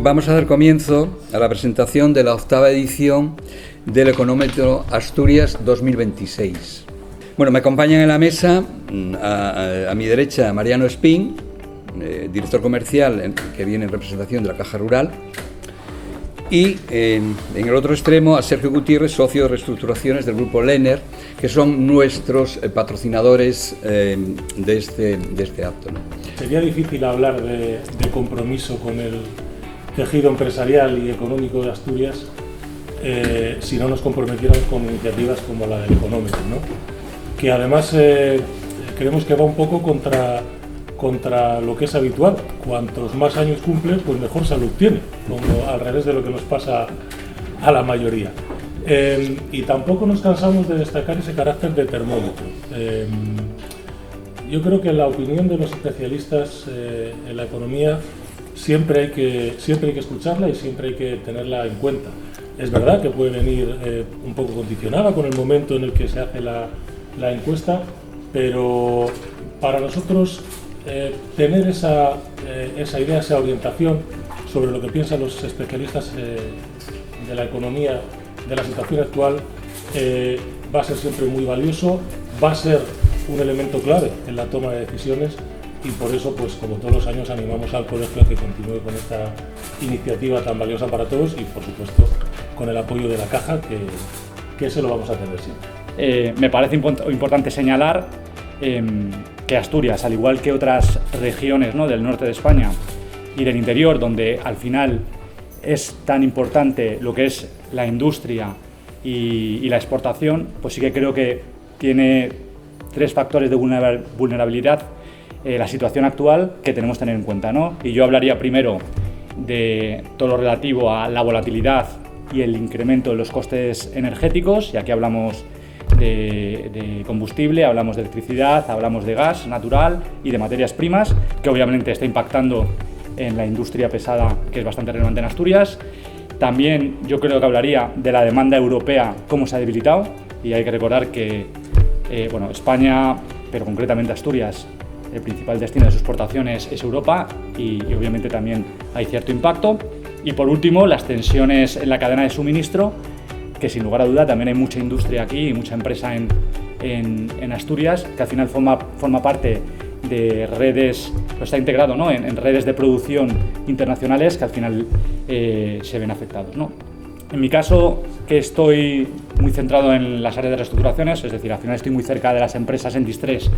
Vamos a dar comienzo a la presentación de la 8ª edición del Económetro Asturias 2026. Bueno, me acompañan en la mesa, a mi derecha, Mariano Espín, director comercial que viene en representación de la Caja Rural, y en el otro extremo a Sergio Gutiérrez, socio de reestructuraciones del Grupo Lener, que son nuestros patrocinadores de este acto, ¿no? Sería difícil hablar de compromiso con el tejido empresarial y económico de Asturias si no nos comprometiéramos con iniciativas como la del Económetro, ¿no? Que además creemos que va un poco contra lo que es habitual. Cuantos más años cumples, pues mejor salud tiene, como al revés de lo que nos pasa a la mayoría. Y tampoco nos cansamos de destacar ese carácter de termómetro. Yo creo que la opinión de los especialistas en la economía siempre hay que escucharla y siempre hay que tenerla en cuenta. Es verdad que puede venir un poco condicionada con el momento en el que se hace la encuesta, pero para nosotros tener esa idea, esa orientación sobre lo que piensan los especialistas de la economía, de la situación actual, va a ser siempre muy valioso, va a ser un elemento clave en la toma de decisiones, y por eso, pues como todos los años, animamos al colegio a que continúe con esta iniciativa tan valiosa para todos y, por supuesto, con el apoyo de la Caja, que se lo vamos a tener siempre. Me parece importante señalar que Asturias, al igual que otras regiones, ¿no?, del norte de España y del interior, donde al final es tan importante lo que es la industria y la exportación, pues sí que creo que tiene 3 factores de vulnerabilidad la situación actual que tenemos que tener en cuenta, ¿no? Y yo hablaría primero de todo lo relativo a la volatilidad y el incremento de los costes energéticos, y aquí hablamos de combustible, hablamos de electricidad, hablamos de gas natural y de materias primas, que obviamente está impactando en la industria pesada, que es bastante relevante en Asturias. También yo creo que hablaría de la demanda europea, cómo se ha debilitado, y hay que recordar que España, pero concretamente Asturias, el principal destino de sus exportaciones es Europa, y obviamente también hay cierto impacto. Y por último, las tensiones en la cadena de suministro, que sin lugar a duda también hay mucha industria aquí y mucha empresa en Asturias, que al final forma parte de redes, está integrado, ¿no?, en redes de producción internacionales que al final se ven afectados, ¿no? En mi caso, que estoy muy centrado en las áreas de reestructuraciones, es decir, al final estoy muy cerca de las empresas en distrés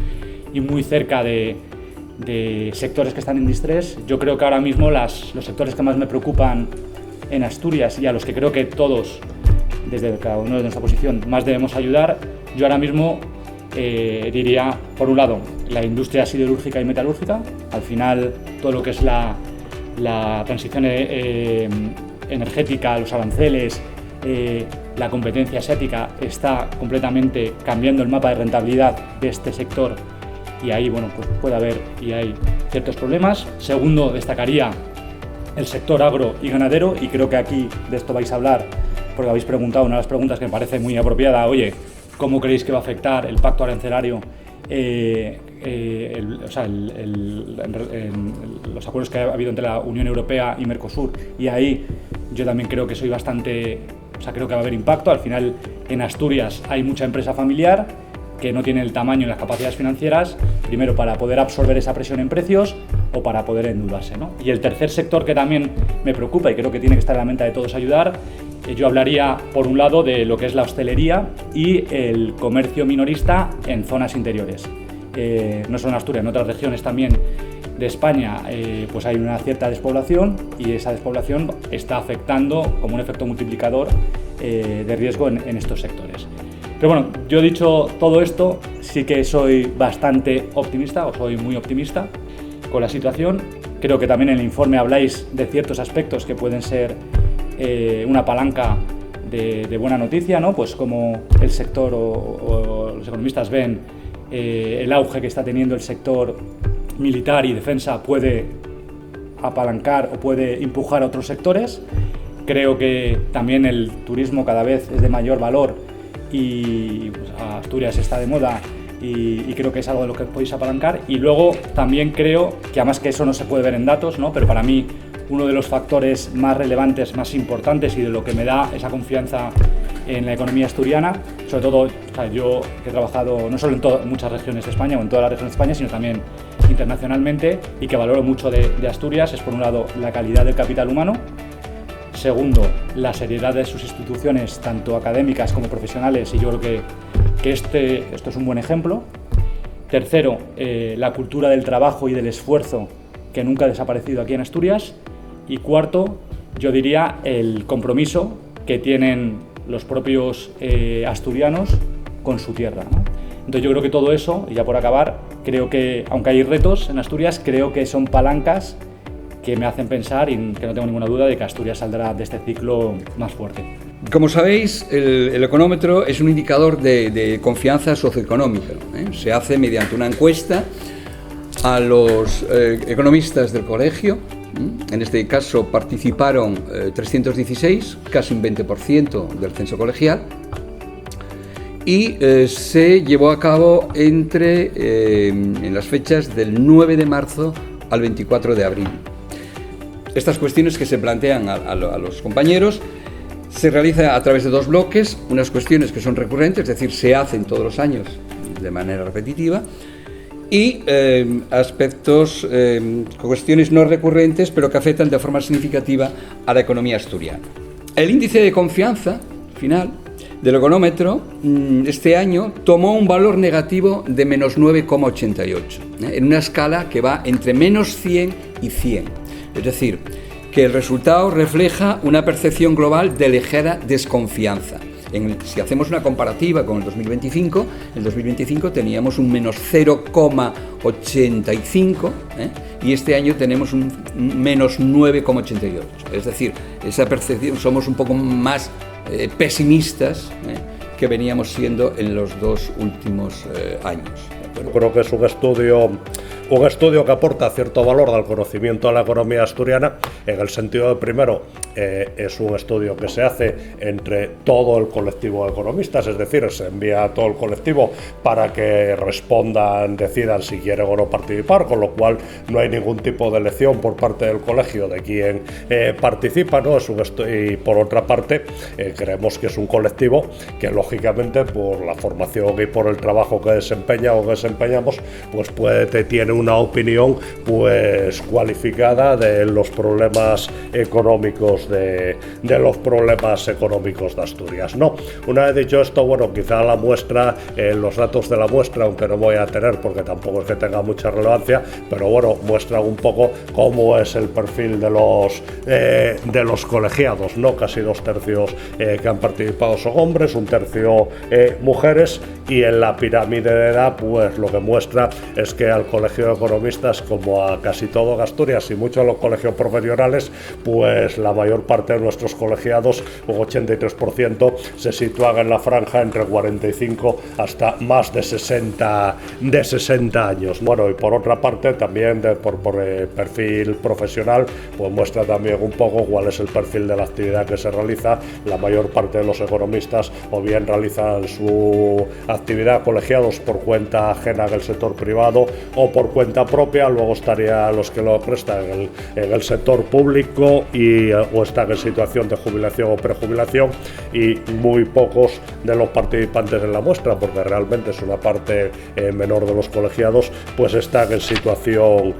y muy cerca de sectores que están en distrés. Yo creo que ahora mismo los sectores que más me preocupan en Asturias, y a los que creo que todos, desde cada uno de nuestra posición, más debemos ayudar, yo ahora mismo diría, por un lado, la industria siderúrgica y metalúrgica. Al final, todo lo que es la transición energética, los aranceles, la competencia asiática está completamente cambiando el mapa de rentabilidad de este sector, y ahí pues puede haber y hay ciertos problemas. Segundo, destacaría el sector agro y ganadero, y creo que aquí de esto vais a hablar porque habéis preguntado una de las preguntas que me parece muy apropiada: oye, ¿cómo creéis que va a afectar el pacto arancelario, los acuerdos que ha habido entre la Unión Europea y Mercosur? Y ahí yo también creo que creo que va a haber impacto. Al final, en Asturias hay mucha empresa familiar que no tiene el tamaño y las capacidades financieras, primero para poder absorber esa presión en precios o para poder endeudarse, ¿no? Y el tercer sector que también me preocupa y creo que tiene que estar en la mente de todos ayudar, yo hablaría por un lado de lo que es la hostelería y el comercio minorista en zonas interiores. No solo en Asturias, en otras regiones también de España pues hay una cierta despoblación, y esa despoblación está afectando como un efecto multiplicador de riesgo en estos sectores. Pero bueno, yo dicho todo esto, sí que soy bastante optimista, o soy muy optimista con la situación. Creo que también en el informe habláis de ciertos aspectos que pueden ser una palanca de buena noticia, ¿no? Pues como el sector o los economistas ven el auge que está teniendo el sector militar y defensa puede apalancar o puede empujar a otros sectores. Creo que también el turismo cada vez es de mayor valor, y pues, Asturias está de moda, y creo que es algo de lo que podéis apalancar. Y luego también creo que, además, que eso no se puede ver en datos, ¿no?, pero para mí uno de los factores más relevantes, más importantes y de lo que me da esa confianza en la economía asturiana. Sobre todo, o sea, yo he trabajado no solo en muchas regiones de España o en toda la región de España, sino también internacionalmente, y que valoro mucho de Asturias es, por un lado, la calidad del capital humano. Segundo, la seriedad de sus instituciones, tanto académicas como profesionales, y yo creo que esto es un buen ejemplo. Tercero, la cultura del trabajo y del esfuerzo, que nunca ha desaparecido aquí en Asturias. Y cuarto, yo diría el compromiso que tienen los propios asturianos con su tierra, ¿no? Entonces yo creo que todo eso, y ya por acabar, creo que, aunque hay retos en Asturias, creo que son palancas que me hacen pensar, y que no tengo ninguna duda, de que Asturias saldrá de este ciclo más fuerte. Como sabéis, el económetro es un indicador de confianza socioeconómica, ¿eh? Se hace mediante una encuesta a los economistas del colegio. En este caso participaron 316, casi un 20% del censo colegial, y se llevó a cabo en las fechas del 9 de marzo al 24 de abril. Estas cuestiones que se plantean a los compañeros se realizan a través de dos bloques, unas cuestiones que son recurrentes, es decir, se hacen todos los años de manera repetitiva, y aspectos, cuestiones no recurrentes, pero que afectan de forma significativa a la economía asturiana. El índice de confianza final del económetro este año tomó un valor negativo de menos 9,88, en una escala que va entre menos 100 y 100. Es decir, que el resultado refleja una percepción global de ligera desconfianza. Si hacemos una comparativa con el 2025, en el 2025 teníamos un menos 0,85, y este año tenemos un menos 9,88. Es decir, esa percepción, somos un poco más pesimistas que veníamos siendo en los dos últimos años. Creo que es un estudio que aporta cierto valor al conocimiento de la economía asturiana, en el sentido de, primero, es un estudio que se hace entre todo el colectivo de economistas, es decir, se envía a todo el colectivo para que respondan, decidan si quieren o no participar, con lo cual no hay ningún tipo de elección por parte del colegio de quien participa, ¿no? Y por otra parte, creemos que es un colectivo que, lógicamente, por la formación y por el trabajo que desempeña o que desempeñamos, pues tiene una opinión pues cualificada de los problemas económicos de los problemas económicos de Asturias, ¿no? Una vez dicho esto, bueno, quizá la muestra, los datos de la muestra, aunque no voy a tener porque tampoco es que tenga mucha relevancia, pero bueno, muestra un poco cómo es el perfil de los colegiados, ¿no? Casi 2/3 que han participado son hombres, 1/3 mujeres, y en la pirámide de edad, pues lo que muestra es que al colegio de economistas, como a casi todo Asturias y muchos de los colegios profesionales, pues la mayor parte de nuestros colegiados, un 83%, se sitúan en la franja entre 45 hasta más de 60 años. Bueno, y por otra parte, también por perfil profesional, pues muestra también un poco cuál es el perfil de la actividad que se realiza. La mayor parte de los economistas o bien realizan su actividad colegiados por cuenta ajena en el sector privado o por cuenta propia, luego estarían los que lo prestan en el sector público o están en situación de jubilación o prejubilación, y muy pocos de los participantes en la muestra, porque realmente es una parte menor de los colegiados, pues están en situación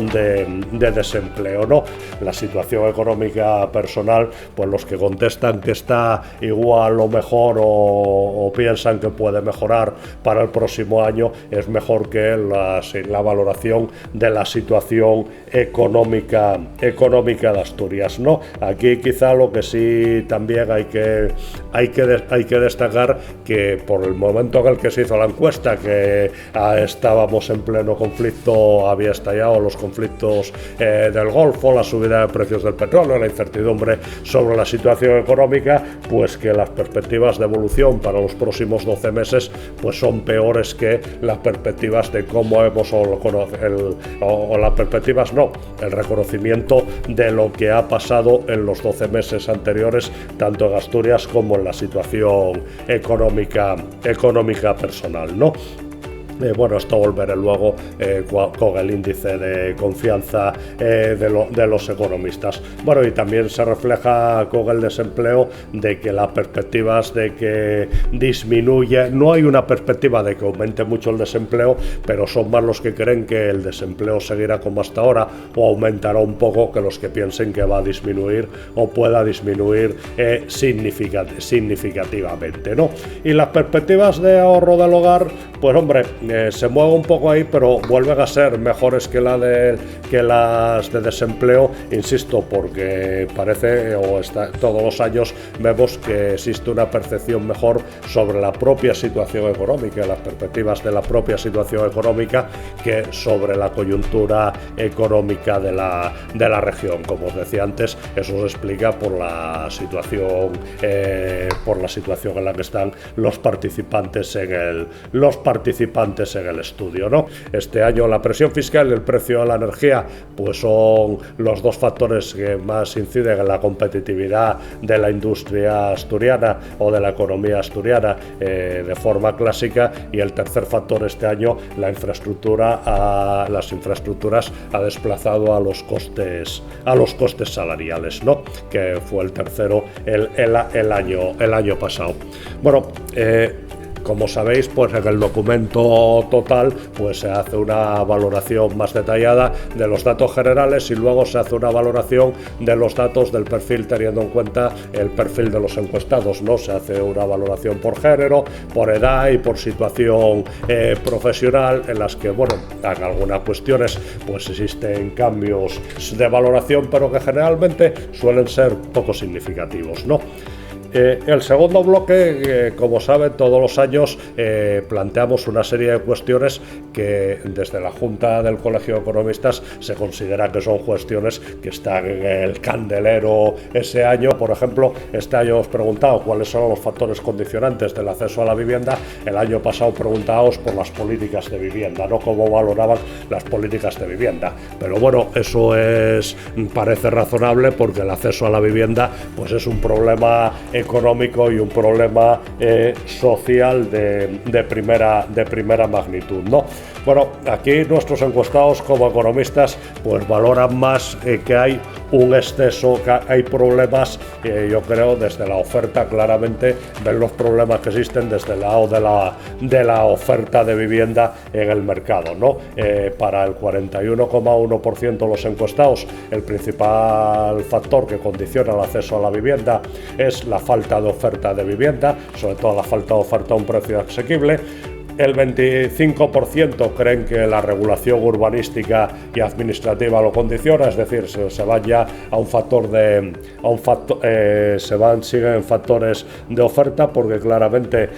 de desempleo, ¿no? La situación económica personal, pues los que contestan que está igual o mejor o piensan que puede mejorar para el próximo año, es mejor que la valoración de la situación económica de Asturias, ¿no? Aquí quizá lo que sí también hay que destacar, que por el momento en el que se hizo la encuesta, que estábamos en pleno conflicto, había estallado los conflictos del Golfo, la subida de precios del petróleo, la incertidumbre sobre la situación económica, pues que las perspectivas de evolución para los próximos 12 meses pues son peores que las perspectivas de cómo hemos el reconocimiento de lo que ha pasado en los 12 meses anteriores, tanto en Asturias como en la situación económica personal, ¿no? Bueno, esto volveré luego con el índice de confianza de los economistas. Bueno, y también se refleja con el desempleo de que las perspectivas de que disminuye, no hay una perspectiva de que aumente mucho el desempleo, pero son más los que creen que el desempleo seguirá como hasta ahora o aumentará un poco que los que piensen que va a disminuir o pueda disminuir significativamente, ¿no? Y las perspectivas de ahorro del hogar, pues hombre, se mueve un poco ahí, pero vuelven a ser mejores que las de desempleo, insisto, porque parece, todos los años vemos que existe una percepción mejor sobre la propia situación económica, las perspectivas de la propia situación económica, que sobre la coyuntura económica de la región. Como os decía antes, eso se explica por la situación en la que están los participantes en el estudio, ¿no? Este año la presión fiscal y el precio de la energía pues son los dos factores que más inciden en la competitividad de la industria asturiana o de la economía asturiana de forma clásica, y el tercer factor este año, las infraestructuras ha desplazado a los costes salariales, ¿no? Que fue el tercero el año pasado. Bueno, como sabéis, pues en el documento total pues se hace una valoración más detallada de los datos generales y luego se hace una valoración de los datos del perfil teniendo en cuenta el perfil de los encuestados, ¿no? Se hace una valoración por género, por edad y por situación profesional, en las que, bueno, en algunas cuestiones pues existen cambios de valoración, pero que generalmente suelen ser poco significativos, ¿no? El segundo bloque, como saben, todos los años planteamos una serie de cuestiones que desde la Junta del Colegio de Economistas se considera que son cuestiones que están en el candelero ese año. Por ejemplo, este año os preguntado cuáles son los factores condicionantes del acceso a la vivienda. El año pasado preguntaos por las políticas de vivienda, no cómo valoraban las políticas de vivienda. Pero bueno, eso parece razonable, porque el acceso a la vivienda pues es un problema económico y un problema social de primera magnitud, ¿no? Bueno, aquí nuestros encuestados como economistas pues valoran más que hay un exceso, que hay problemas, yo creo, desde la oferta. Claramente ven los problemas que existen desde el lado de la oferta de vivienda en el mercado, ¿no? Para el 41,1% de los encuestados, el principal factor que condiciona el acceso a la vivienda es la falta de oferta de vivienda, sobre todo la falta de oferta a un precio asequible. El 25% creen que la regulación urbanística y administrativa lo condiciona, es decir, se van ya a un factor siguen factores de oferta, porque claramente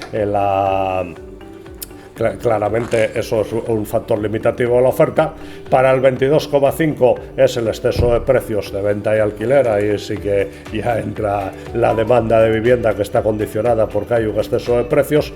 eso es un factor limitativo de la oferta. Para el 22,5% es el exceso de precios de venta y alquiler, ahí sí que ya entra la demanda de vivienda, que está condicionada porque hay un exceso de precios.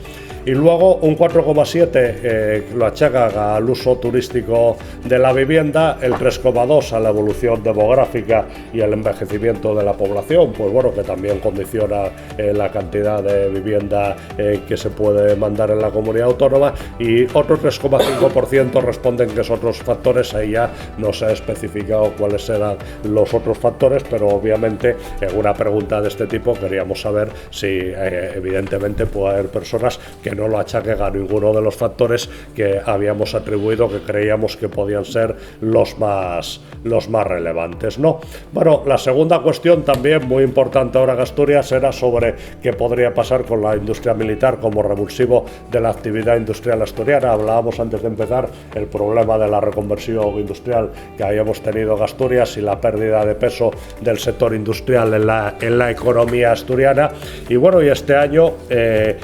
Y luego un 4,7% lo achacan al uso turístico de la vivienda, el 3,2% a la evolución demográfica y el envejecimiento de la población, pues bueno, que también condiciona la cantidad de vivienda que se puede mandar en la comunidad autónoma, y otro 3,5% responden que son otros factores. Ahí ya no se ha especificado cuáles serán los otros factores, pero obviamente en una pregunta de este tipo queríamos saber si evidentemente puede haber personas que no lo achaquen a ninguno de los factores que habíamos atribuido, que creíamos que podían ser los más relevantes, ¿no? Bueno, la segunda cuestión, también muy importante ahora en Asturias, era sobre qué podría pasar con la industria militar como revulsivo de la actividad industrial asturiana. Hablábamos antes de empezar el problema de la reconversión industrial que habíamos tenido en Asturias y la pérdida de peso del sector industrial en la economía asturiana. Y bueno, y este año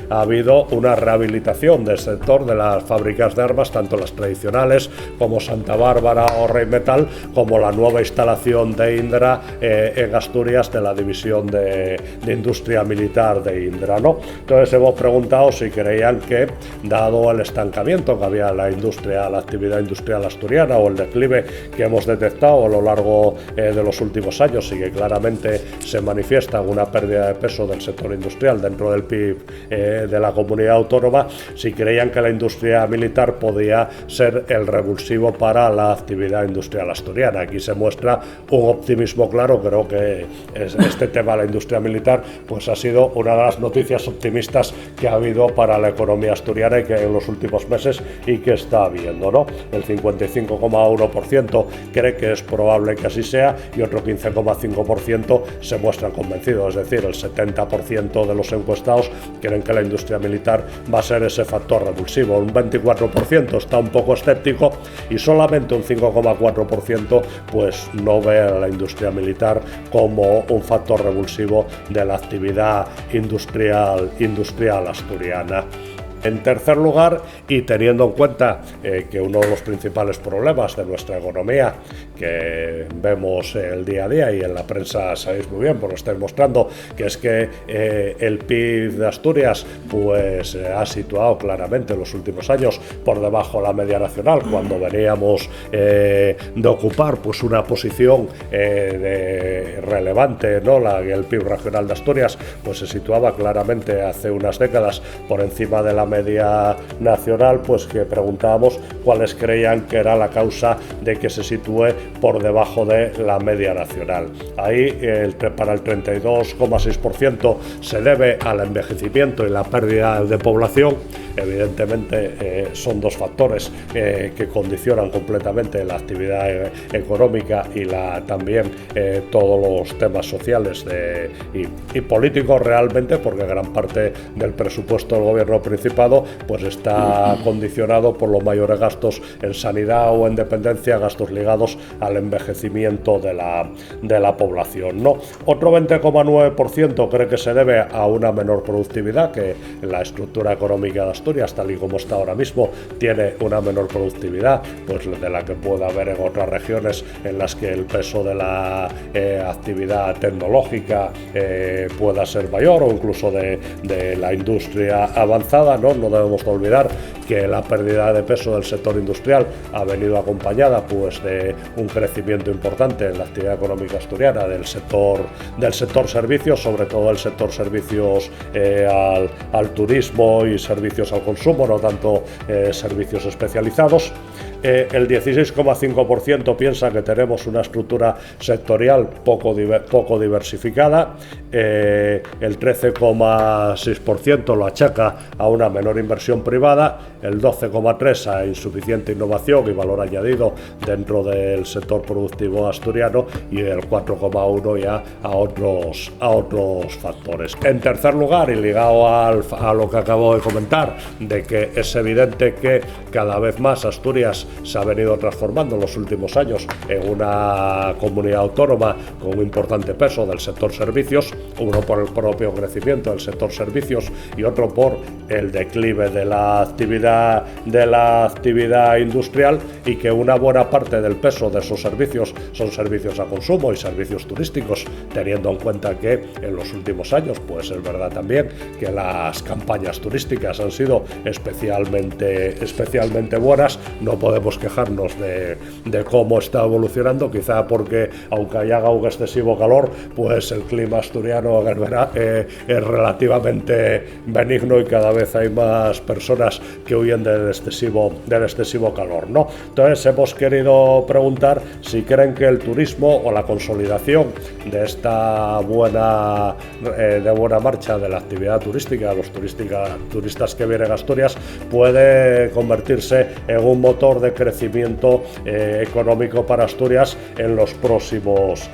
ha habido una rehabilitación del sector de las fábricas de armas, tanto las tradicionales como Santa Bárbara o Rheinmetall, como la nueva instalación de Indra en Asturias, de la división de industria militar de Indra, ¿no? Entonces hemos preguntado si creían que, dado dado el estancamiento que había en la actividad industrial asturiana, o el declive que hemos detectado a lo largo de los últimos años, y que claramente se manifiesta una pérdida de peso del sector industrial dentro del PIB de la comunidad autónoma, si creían que la industria militar podía ser el revulsivo para la actividad industrial asturiana. Aquí se muestra un optimismo claro. Creo que este tema de la industria militar pues ha sido una de las noticias optimistas que ha habido para la economía asturiana y que en los últimos meses y que está habiendo, ¿no? El 55,1% cree que es probable que así sea, y otro 15,5% se muestran convencidos. Es decir, el 70% de los encuestados creen que la industria militar va a ser ese factor revulsivo. Un 24% está un poco escéptico, y solamente un 5,4% pues no ve a la industria militar como un factor revulsivo de la actividad industrial asturiana. En tercer lugar, y teniendo en cuenta que uno de los principales problemas de nuestra economía, que vemos el día a día y en la prensa sabéis muy bien, pues lo estáis mostrando, que es que el PIB de Asturias pues ha situado claramente en los últimos años por debajo de la media nacional, cuando veníamos de ocupar pues una posición relevante, ¿no? El PIB regional de Asturias pues se situaba claramente hace unas décadas por encima de la media nacional, pues que preguntábamos cuáles creían que era la causa de que se sitúe por debajo de la media nacional. Ahí para el 32,6% se debe al envejecimiento y la pérdida de población. Evidentemente son dos factores que condicionan completamente la actividad económica y también todos los temas sociales y políticos realmente, porque gran parte del presupuesto del gobierno principal pues está condicionado por los mayores gastos en sanidad o en dependencia, gastos ligados al envejecimiento de la población, ¿no? Otro 20,9% cree que se debe a una menor productividad, que la estructura económica de Asturias, tal y como está ahora mismo, tiene una menor productividad pues de la que puede haber en otras regiones en las que el peso de la actividad tecnológica pueda ser mayor, o incluso de la industria avanzada, ¿no? No debemos olvidar que la pérdida de peso del sector industrial ha venido acompañada pues de un crecimiento importante en la actividad económica asturiana del sector servicios, sobre todo el sector servicios al turismo y servicios al consumo, no tanto servicios especializados. El 16,5% piensa que tenemos una estructura sectorial poco diversificada, el 13,6% lo achaca a una menor inversión privada, el 12,3% a insuficiente innovación y valor añadido dentro del sector productivo asturiano, y el 4,1% ya a otros factores. En tercer lugar, y ligado a lo que acabo de comentar, de que es evidente que cada vez más Asturias se ha venido transformando en los últimos años en una comunidad autónoma con un importante peso del sector servicios, uno por el propio crecimiento del sector servicios y otro por el declive de la actividad industrial, y que una buena parte del peso de esos servicios son servicios a consumo y servicios turísticos, teniendo en cuenta que en los últimos años pues es verdad también que las campañas turísticas han sido especialmente buenas. No podemos quejarnos de cómo está evolucionando, quizá porque aunque haga un excesivo calor, pues el clima asturiano es relativamente benigno y cada vez hay más personas que huyen del excesivo calor, ¿no? Entonces hemos querido preguntar si creen que el turismo o la consolidación de esta buena marcha de la actividad turística, de los turistas que vienen a Asturias, puede convertirse en un motor de crecimiento económico para Asturias en los próximos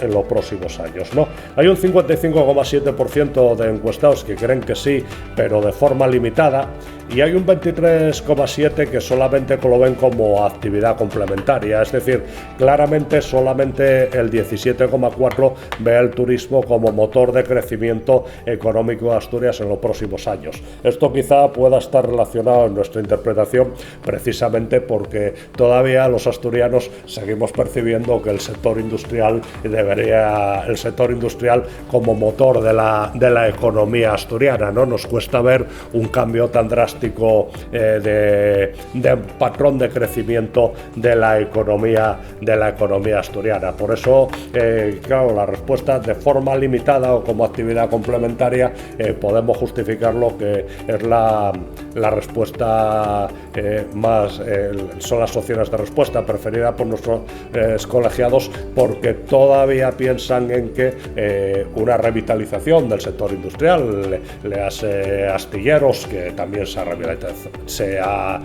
años, ¿no? Hay un 55,7% de encuestados que creen que sí, pero de forma limitada, y hay un 23,7% que solamente lo ven como actividad complementaria, es decir, claramente solamente el 17,4% ve el turismo como motor de crecimiento económico de Asturias en los próximos años. Esto quizá pueda estar relacionado en nuestra interpretación precisamente porque todavía los asturianos seguimos percibiendo que el sector industrial como motor de la economía asturiana, ¿no? Nos cuesta ver un cambio tan drástico pronóstico de patrón de crecimiento de la economía asturiana. Por eso, claro, la respuesta de forma limitada o como actividad complementaria podemos justificar lo que es la respuesta son las opciones de respuesta preferida por nuestros colegiados, porque todavía piensan en que una revitalización del sector industrial, léase astilleros, que también se ha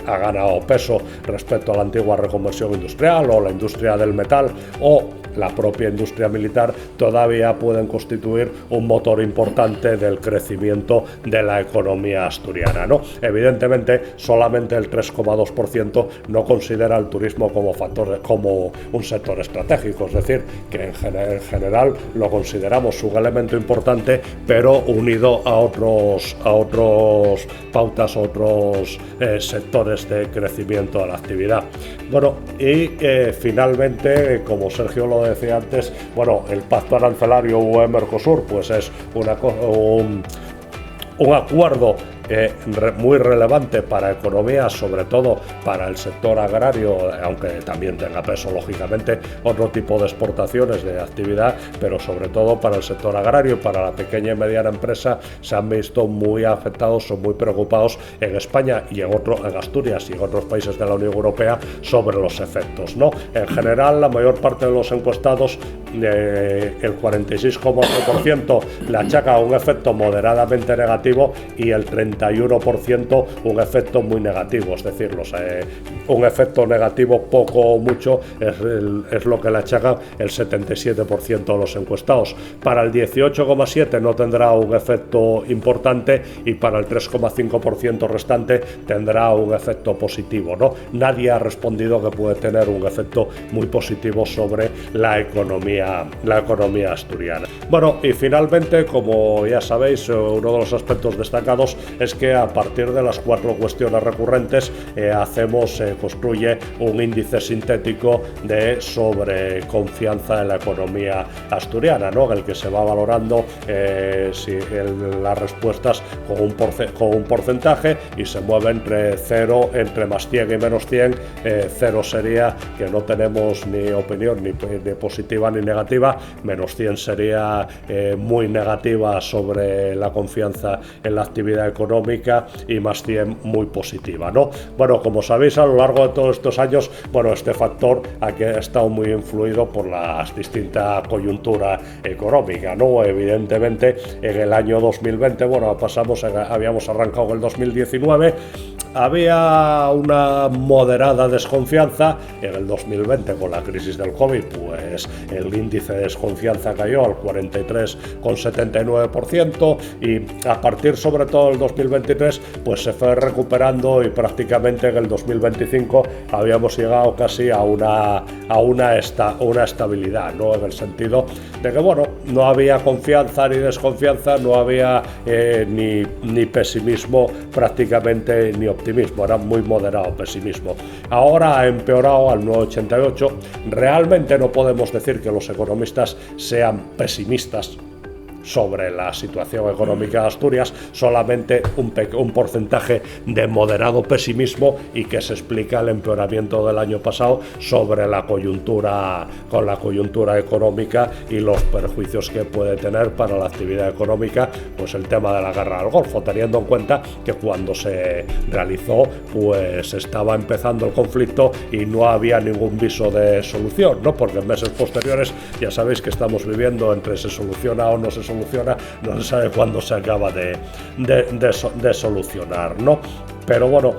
ganado peso respecto a la antigua reconversión industrial, o la industria del metal, o la propia industria militar, todavía pueden constituir un motor importante del crecimiento de la economía asturiana, ¿no? Evidentemente, solamente el 3,2% no considera el turismo como un sector estratégico, es decir, que en general lo consideramos un elemento importante, pero unido a otros pautas, otros sectores de crecimiento de la actividad. Bueno, y finalmente, como Sergio lo decía antes, bueno, el pacto arancelario UE-Mercosur pues es un acuerdo muy relevante para economía, sobre todo para el sector agrario, aunque también tenga peso lógicamente otro tipo de exportaciones de actividad, pero sobre todo para el sector agrario, para la pequeña y mediana empresa, se han visto muy afectados o muy preocupados en España y en Asturias y en otros países de la Unión Europea sobre los efectos, ¿no? En general, la mayor parte de los encuestados, el 46,8% le achaca a un efecto moderadamente negativo y el 31% un efecto muy negativo, es decir, un efecto negativo poco o mucho es lo que le achaca el 77% de los encuestados. Para el 18,7% no tendrá un efecto importante y para el 3,5% restante tendrá un efecto positivo, ¿no? Nadie ha respondido que puede tener un efecto muy positivo sobre la economía asturiana. Bueno, y finalmente, como ya sabéis, uno de los aspectos destacados es que a partir de las 4 cuestiones recurrentes construye un índice sintético sobre confianza en la economía asturiana, ¿no? En el que se va valorando las respuestas con un porcentaje y se mueve entre más 100 y menos 100. 0 sería que no tenemos ni opinión ni positiva ni negativa, menos 100 sería muy negativa sobre la confianza en la actividad económica y más 100 muy positiva, ¿no? Bueno, como sabéis, a lo largo de todos estos años, bueno, este factor ha estado muy influido por la distinta coyuntura económica, ¿no? Evidentemente, en el año 2020, bueno, habíamos arrancado en el 2019, había una moderada desconfianza. En el 2020, con la crisis del COVID, pues el índice de desconfianza cayó al 43,79% y a partir sobre todo del 2023 pues se fue recuperando y prácticamente en el 2025 habíamos llegado casi a una estabilidad, ¿no? En el sentido de que, bueno, no había confianza ni desconfianza, no había ni pesimismo prácticamente ni optimismo, era muy moderado pesimismo. Ahora ha empeorado al 9,88. Realmente no podemos decir que los economistas sean pesimistas sobre la situación económica de Asturias, solamente un porcentaje de moderado pesimismo, y que se explica el empeoramiento del año pasado sobre la coyuntura económica y los perjuicios que puede tener para la actividad económica, pues el tema de la guerra del Golfo, teniendo en cuenta que cuando se realizó pues estaba empezando el conflicto y no había ningún viso de solución, ¿no? Porque en meses posteriores ya sabéis que estamos viviendo entre se soluciona o no se soluciona, no se sabe cuándo se acaba de solucionar, ¿no? Pero bueno,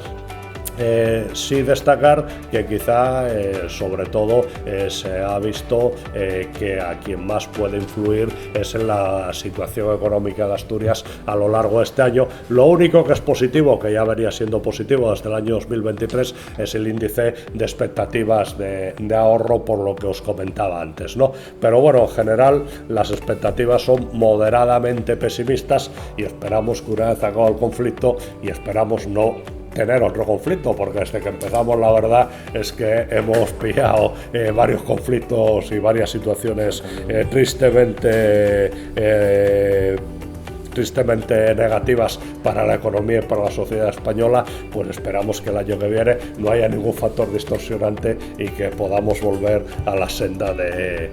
sí destacar que quizá sobre todo se ha visto que a quien más puede influir es en la situación económica de Asturias a lo largo de este año. Lo único que es positivo, que ya venía siendo positivo desde el año 2023, es el índice de expectativas de ahorro, por lo que os comentaba antes, ¿no? Pero bueno, en general las expectativas son moderadamente pesimistas y esperamos que una vez acabado el conflicto, y esperamos no tener otro conflicto, porque desde que empezamos la verdad es que hemos pillado varios conflictos y varias situaciones tristemente tristemente negativas para la economía y para la sociedad española, pues esperamos que el año que viene no haya ningún factor distorsionante y que podamos volver a la senda del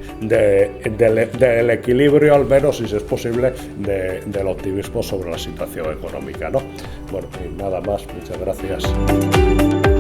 equilibrio, al menos, si es posible, del optimismo sobre la situación económica, ¿no? Bueno, y nada más, muchas gracias.